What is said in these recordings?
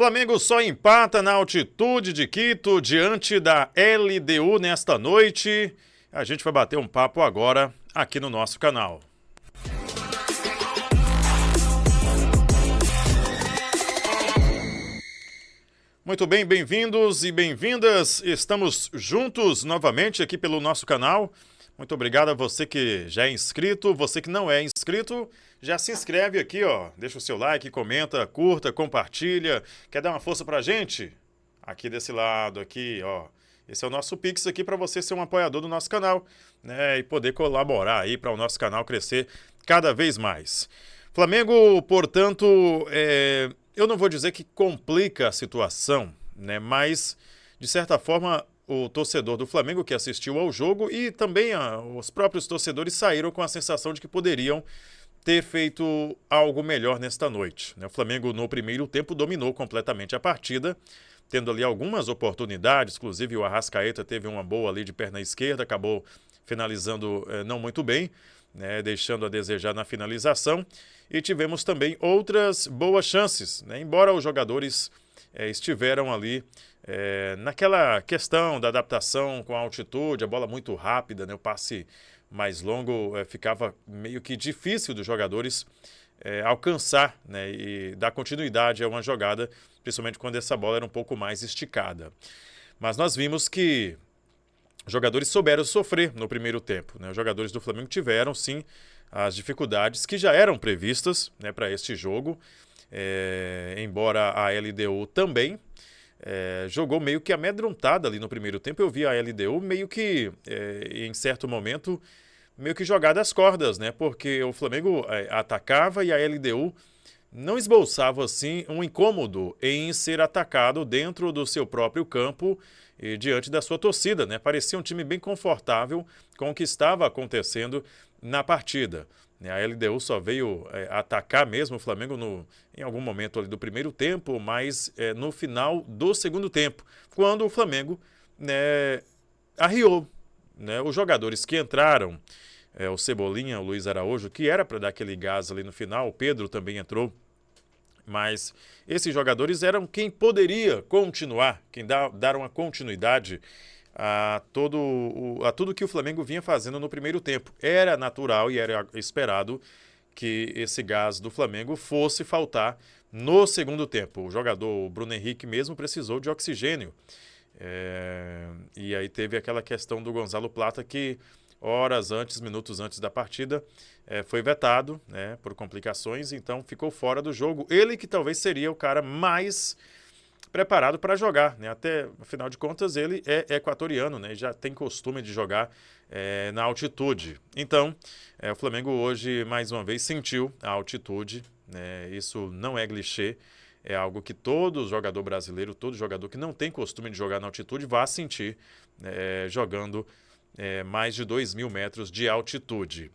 Flamengo só empata na altitude de Quito diante da LDU nesta noite. A gente vai bater um papo agora aqui no nosso canal. Muito bem, bem-vindos e bem-vindas. Estamos juntos novamente aqui pelo nosso canal. Muito obrigado a você que já é inscrito, você que não é inscrito, já se inscreve aqui, ó. Deixa o seu like, comenta, curta, compartilha. Quer dar uma força pra gente? Aqui desse lado, aqui, ó. Esse é o nosso Pix aqui para você ser um apoiador do nosso canal, né? E poder colaborar aí para o nosso canal crescer cada vez mais. Flamengo, portanto, eu não vou dizer que complica a situação, né? Mas, de certa forma, o torcedor do Flamengo que assistiu ao jogo e também os próprios torcedores saíram com a sensação de que poderiam ter feito algo melhor nesta noite, né? O Flamengo, no primeiro tempo, dominou completamente a partida, tendo ali algumas oportunidades, inclusive o Arrascaeta teve uma boa ali de perna esquerda, acabou finalizando não muito bem, né, deixando a desejar na finalização, e tivemos também outras boas chances, né, embora os jogadores estiveram ali naquela questão da adaptação com a altitude, a bola muito rápida, né, o passe mais longo ficava meio que difícil dos jogadores alcançar, né, e dar continuidade a uma jogada, principalmente quando essa bola era um pouco mais esticada. Mas nós vimos que os jogadores souberam sofrer no primeiro tempo, né? Os jogadores do Flamengo tiveram, sim, as dificuldades que já eram previstas, né, para este jogo, embora a LDU também jogou meio que amedrontada ali no primeiro tempo. Eu vi a LDU meio que, em certo momento, meio que jogada às cordas, né? Porque o Flamengo atacava e a LDU não esboçava, assim, um incômodo em ser atacado dentro do seu próprio campo e diante da sua torcida, né? Parecia um time bem confortável com o que estava acontecendo na partida. A LDU só veio atacar mesmo o Flamengo em algum momento ali do primeiro tempo, mas no final do segundo tempo, quando o Flamengo, né, arriou, né, os jogadores que entraram, o Cebolinha, o Luiz Araújo, que era para dar aquele gás ali no final, o Pedro também entrou, mas esses jogadores eram quem poderia continuar, quem dar uma continuidade a tudo que o Flamengo vinha fazendo no primeiro tempo. Era natural e era esperado que esse gás do Flamengo fosse faltar no segundo tempo. O jogador Bruno Henrique mesmo precisou de oxigênio. E aí teve aquela questão do Gonzalo Plata que minutos antes da partida, foi vetado, né, por complicações, então ficou fora do jogo. Ele que talvez seria o cara mais preparado para jogar, né? Até, afinal de contas, ele é equatoriano, né? Já tem costume de jogar na altitude. Então, o Flamengo hoje, mais uma vez, sentiu a altitude, né? Isso não é clichê, é algo que todo jogador brasileiro, todo jogador que não tem costume de jogar na altitude, vai sentir jogando mais de 2.000 metros de altitude.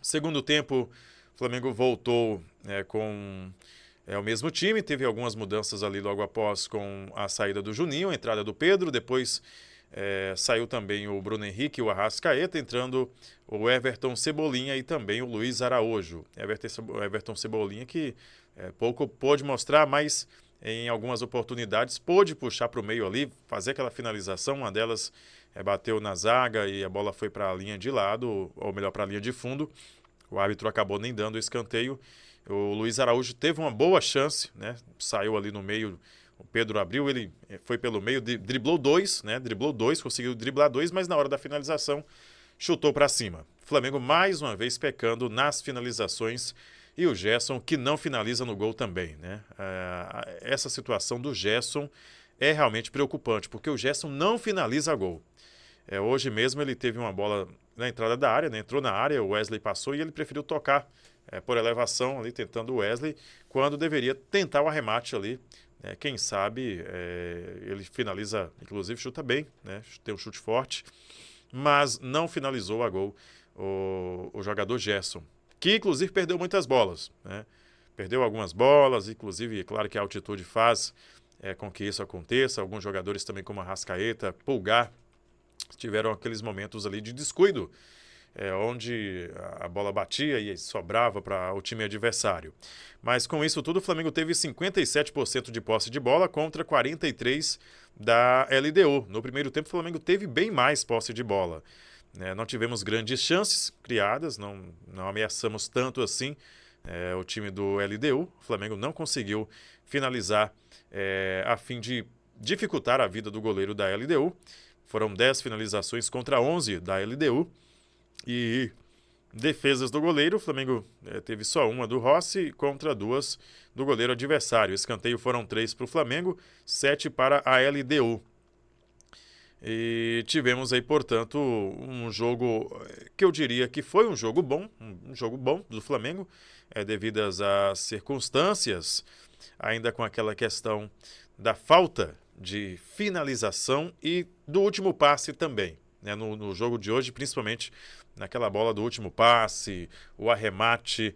Segundo tempo, o Flamengo voltou com o mesmo time, teve algumas mudanças ali logo após com a saída do Juninho, a entrada do Pedro, depois saiu também o Bruno Henrique e o Arrascaeta, entrando o Everton Cebolinha e também o Luiz Araújo. Everton Cebolinha que pouco pôde mostrar, mas em algumas oportunidades pôde puxar para o meio ali, fazer aquela finalização, uma delas bateu na zaga e a bola foi para a linha de lado, ou melhor, para a linha de fundo. O árbitro acabou nem dando o escanteio. O Luiz Araújo teve uma boa chance, né? Saiu ali no meio, o Pedro abriu, ele foi pelo meio, driblou dois, conseguiu driblar dois, mas na hora da finalização chutou para cima. Flamengo mais uma vez pecando nas finalizações e o Gerson que não finaliza no gol também, né? Essa situação do Gerson é realmente preocupante, porque o Gerson não finaliza gol. Hoje mesmo ele teve uma bola na entrada da área, né? Entrou na área, o Wesley passou e ele preferiu tocar por elevação ali, tentando o Wesley, quando deveria tentar o arremate ali. Quem sabe ele finaliza, inclusive chuta bem, né? Tem um chute forte, mas não finalizou a gol o jogador Gerson, que inclusive perdeu muitas bolas, né? Perdeu algumas bolas, inclusive, claro que a altitude faz com que isso aconteça. Alguns jogadores também, como a Arrascaeta, Pulgar, tiveram aqueles momentos ali de descuido onde a bola batia e sobrava para o time adversário. Mas com isso tudo, o Flamengo teve 57% de posse de bola contra 43% da LDU. No primeiro tempo, o Flamengo teve bem mais posse de bola. Não tivemos grandes chances criadas, não ameaçamos tanto assim o time do LDU. O Flamengo não conseguiu finalizar a fim de dificultar a vida do goleiro da LDU. Foram 10 finalizações contra 11 da LDU. E defesas do goleiro, o Flamengo teve só uma do Rossi contra 2 do goleiro adversário. Escanteio foram 3 para o Flamengo, 7 para a LDU. E tivemos aí, portanto, um jogo que eu diria que foi um jogo bom do Flamengo, devidas às circunstâncias, ainda com aquela questão da falta de finalização e do último passe também. No jogo de hoje, principalmente naquela bola do último passe, o arremate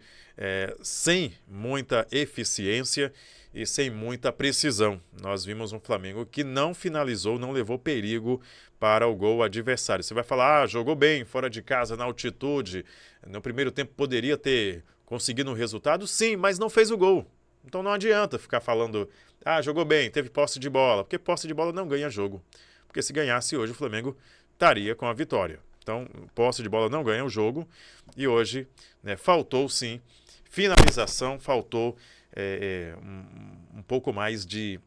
sem muita eficiência e sem muita precisão. Nós vimos um Flamengo que não finalizou, não levou perigo para o gol adversário. Você vai falar, jogou bem, fora de casa, na altitude, no primeiro tempo poderia ter conseguido um resultado? Sim, mas não fez o gol. Então não adianta ficar falando, jogou bem, teve posse de bola, porque posse de bola não ganha jogo. Porque se ganhasse hoje, o Flamengo estaria com a vitória. Então, posse de bola não ganha o jogo e hoje faltou sim finalização, faltou um pouco mais de,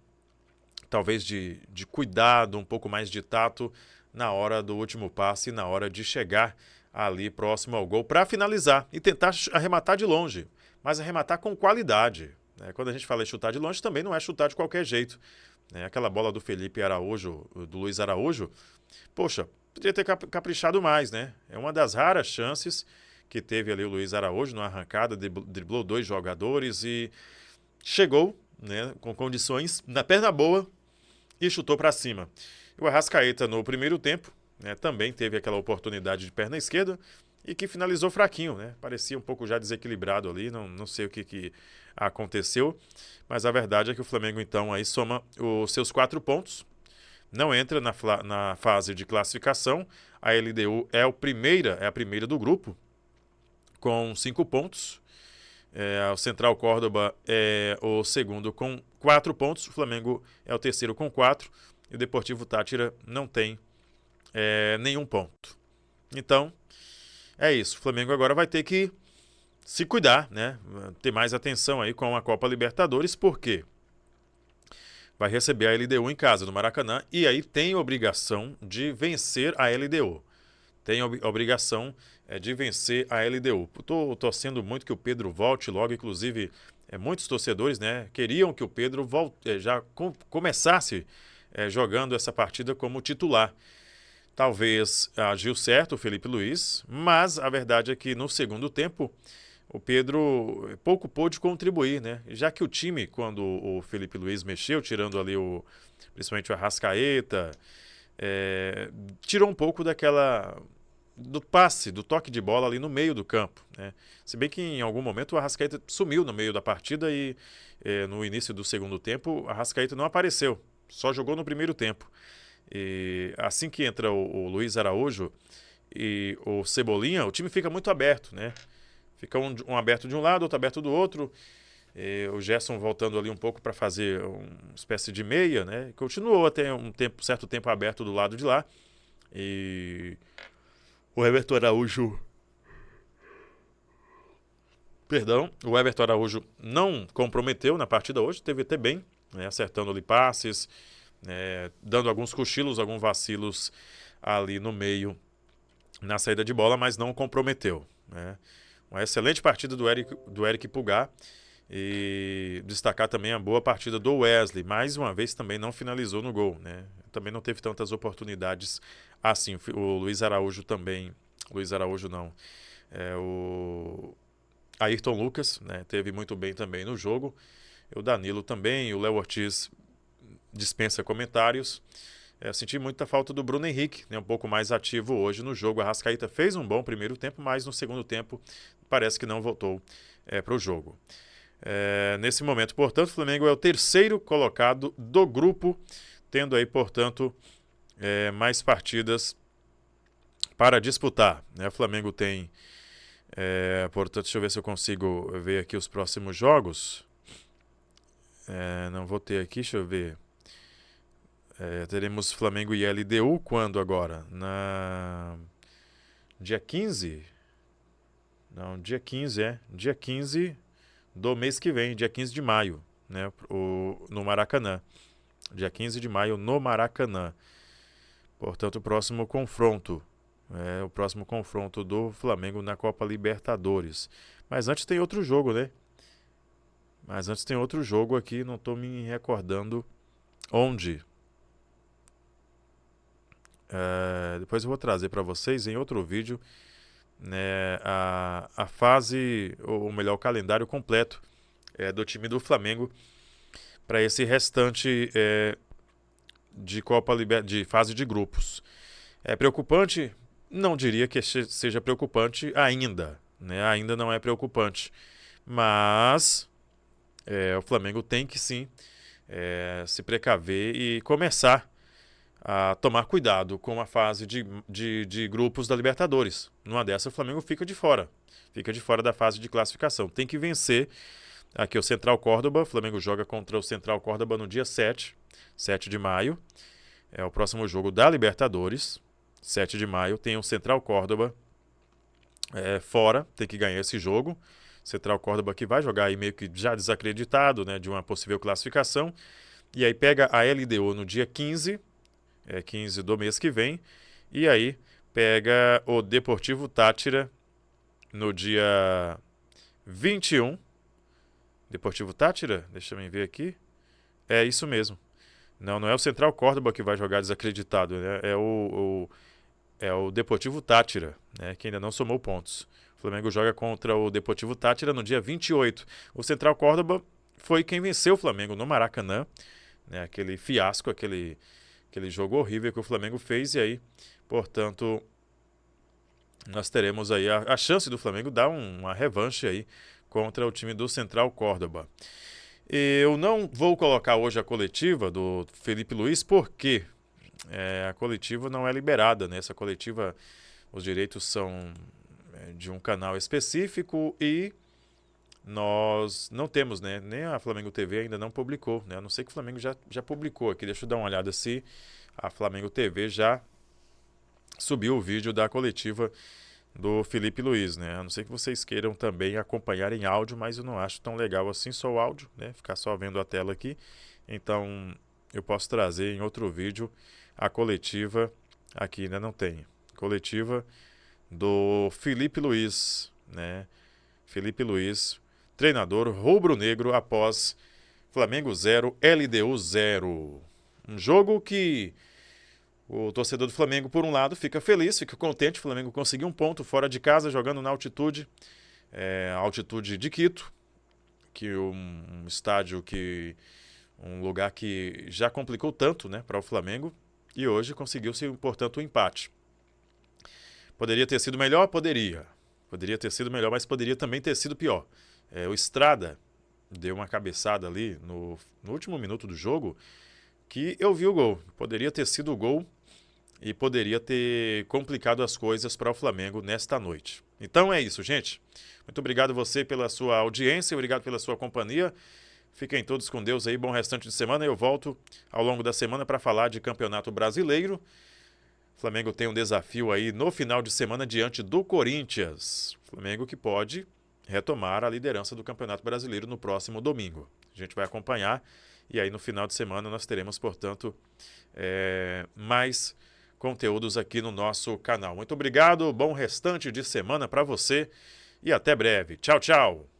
talvez de cuidado, um pouco mais de tato na hora do último passe e na hora de chegar ali próximo ao gol para finalizar e tentar arrematar de longe, mas arrematar com qualidade. Quando a gente fala em chutar de longe, também não é chutar de qualquer jeito. Aquela bola do Felipe Araújo, do Luiz Araújo, poxa, podia ter caprichado mais, né? É uma das raras chances que teve ali o Luiz Araújo na arrancada, driblou 2 jogadores e chegou, com condições, na perna boa e chutou para cima. O Arrascaeta no primeiro tempo também teve aquela oportunidade de perna esquerda e que finalizou fraquinho, Parecia um pouco já desequilibrado ali, não sei o que aconteceu, mas a verdade é que o Flamengo então aí soma os seus 4 pontos. Não entra na fase de classificação. A LDU é a primeira do grupo, com 5 pontos. O Central Córdoba é o segundo com 4 pontos. O Flamengo é o terceiro com 4. E o Deportivo Táchira não tem nenhum ponto. Então, é isso. O Flamengo agora vai ter que se cuidar, ter mais atenção aí com a Copa Libertadores, porque vai receber a LDU em casa, no Maracanã, e aí tem obrigação de vencer a LDU. Tem obrigação de vencer a LDU. Estou torcendo muito que o Pedro volte logo, inclusive muitos torcedores queriam que o Pedro já começasse jogando essa partida como titular. Talvez agiu certo o Felipe Luiz, mas a verdade é que no segundo tempo o Pedro pouco pôde contribuir, Já que o time, quando o Felipe Luiz mexeu, tirando ali principalmente o Arrascaeta, tirou um pouco do passe, do toque de bola ali no meio do campo, Se bem que em algum momento o Arrascaeta sumiu no meio da partida e no início do segundo tempo o Arrascaeta não apareceu, só jogou no primeiro tempo. E assim que entra o Luiz Araújo e o Cebolinha, o time fica muito aberto, Fica um aberto de um lado, outro aberto do outro. O Gerson voltando ali um pouco para fazer uma espécie de meia, Continuou até certo tempo aberto do lado de lá. E o Everton Araújo... o Everton Araújo não comprometeu na partida hoje, teve até bem, acertando ali passes, dando alguns cochilos, alguns vacilos ali no meio, na saída de bola, mas não comprometeu, Uma excelente partida do Eric Pulgar e destacar também a boa partida do Wesley. Mais uma vez também não finalizou no gol, Também não teve tantas oportunidades assim. O Luiz Araújo também, o Ayrton Lucas, teve muito bem também no jogo. O Danilo também, o Léo Ortiz dispensa comentários. Senti muita falta do Bruno Henrique, um pouco mais ativo hoje no jogo. A Arrascaeta fez um bom primeiro tempo, mas no segundo tempo parece que não voltou para o jogo. Nesse momento, portanto, o Flamengo é o terceiro colocado do grupo, tendo aí, portanto, mais partidas para disputar, né? O Flamengo tem, portanto, deixa eu ver se eu consigo ver aqui os próximos jogos. Não vou ter aqui, deixa eu ver. Teremos Flamengo e LDU quando agora? Dia 15? Não, dia 15, dia 15 do mês que vem, dia 15 de maio, né? No Maracanã. Dia 15 de maio no Maracanã. Portanto, o próximo confronto. O próximo confronto do Flamengo na Copa Libertadores. Mas antes tem outro jogo, né? Mas antes tem outro jogo aqui, não estou me recordando onde. Depois eu vou trazer para vocês em outro vídeo, né, a fase, ou melhor, o calendário completo do time do Flamengo para esse restante de de fase de grupos. É preocupante? Não diria que seja preocupante ainda, né? Ainda não é preocupante, mas o Flamengo tem que sim se precaver e começar a tomar cuidado com a fase de grupos da Libertadores. Numa dessa, o Flamengo fica de fora da fase de classificação. Tem que vencer aqui o Central Córdoba. O Flamengo joga contra o Central Córdoba no dia 7 de maio. É o próximo jogo da Libertadores. 7 de maio tem o Central Córdoba fora, tem que ganhar esse jogo. Central Córdoba que vai jogar aí meio que já desacreditado, né, de uma possível classificação. E aí pega a LDU no dia 15, 15 do mês que vem. E aí pega o Deportivo Táchira no dia 21. Deportivo Táchira? Deixa eu ver aqui. É isso mesmo. Não é o Central Córdoba que vai jogar desacreditado, né? É o Deportivo Táchira, né, que ainda não somou pontos. O Flamengo joga contra o Deportivo Táchira no dia 28. O Central Córdoba foi quem venceu o Flamengo no Maracanã, né, aquele fiasco, aquele jogo horrível que o Flamengo fez. E aí, portanto, nós teremos aí a chance do Flamengo dar uma revanche aí contra o time do Central Córdoba. Eu não vou colocar hoje a coletiva do Felipe Luiz, porque a coletiva não é liberada, né? Essa coletiva, os direitos são de um canal específico e nós não temos, né? Nem a Flamengo TV ainda não publicou, né? A não ser que o Flamengo já publicou aqui. Deixa eu dar uma olhada se a Flamengo TV já subiu o vídeo da coletiva do Felipe Luiz, né? A não ser que vocês queiram também acompanhar em áudio, mas eu não acho tão legal assim só o áudio, né? Ficar só vendo a tela aqui. Então eu posso trazer em outro vídeo a coletiva. Aqui ainda não tem. Coletiva do Felipe Luiz, né? Felipe Luiz, treinador rubro-negro após Flamengo 0, LDU 0. Um jogo que o torcedor do Flamengo, por um lado, fica feliz, fica contente. O Flamengo conseguiu um ponto fora de casa, jogando na altitude, altitude de Quito, que um estádio um lugar que já complicou tanto, né, para o Flamengo, e hoje conseguiu-se, portanto, um empate. Poderia ter sido melhor? Poderia. Poderia ter sido melhor, mas poderia também ter sido pior. O Estrada deu uma cabeçada ali no último minuto do jogo, que eu vi o gol. Poderia ter sido o gol e poderia ter complicado as coisas para o Flamengo nesta noite. Então é isso, gente. Muito obrigado você pela sua audiência, obrigado pela sua companhia. Fiquem todos com Deus aí, bom restante de semana. Eu volto ao longo da semana para falar de Campeonato Brasileiro. O Flamengo tem um desafio aí no final de semana diante do Corinthians. Flamengo que pode retomar a liderança do Campeonato Brasileiro no próximo domingo. A gente vai acompanhar e aí no final de semana nós teremos, portanto, mais conteúdos aqui no nosso canal. Muito obrigado, bom restante de semana para você e até breve. Tchau, tchau!